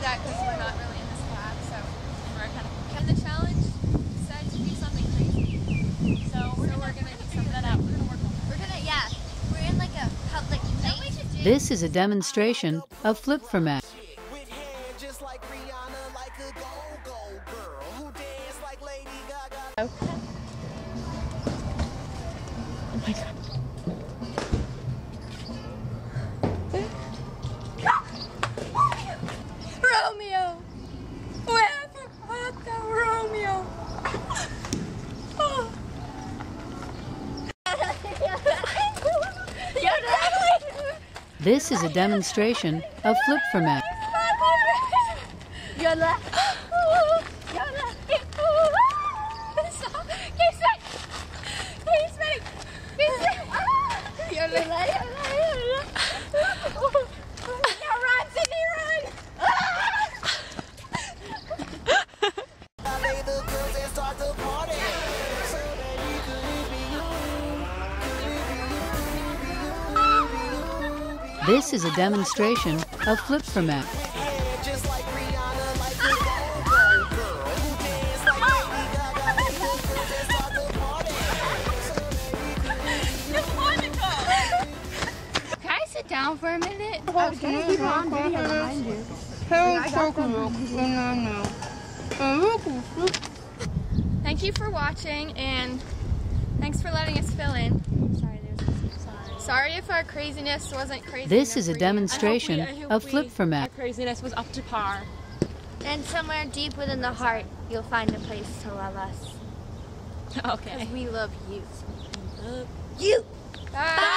that because we're not really in this class, so we're kind of. And the challenge said to do something crazy. So we're gonna do something that out. We're gonna work on that. We're in like a public place. This is a demonstration of Flip for Mac. Oh my god. Romeo! Wherever art thou, Romeo? Oh. This is a demonstration of Flip for Mac. Yola. Yola. Now run, Sydney, run! This is a demonstration of Flip for Mac. Can I sit down for a minute? People on video behind you. Thank you for watching, and thanks for letting us fill in. Sorry if our craziness wasn't crazy. This is a enough for you. demonstration I hope of Flip for our Mac. craziness was up to par. And somewhere deep within the heart, you'll find a place to love us. Okay. We love you. Love You! Bye.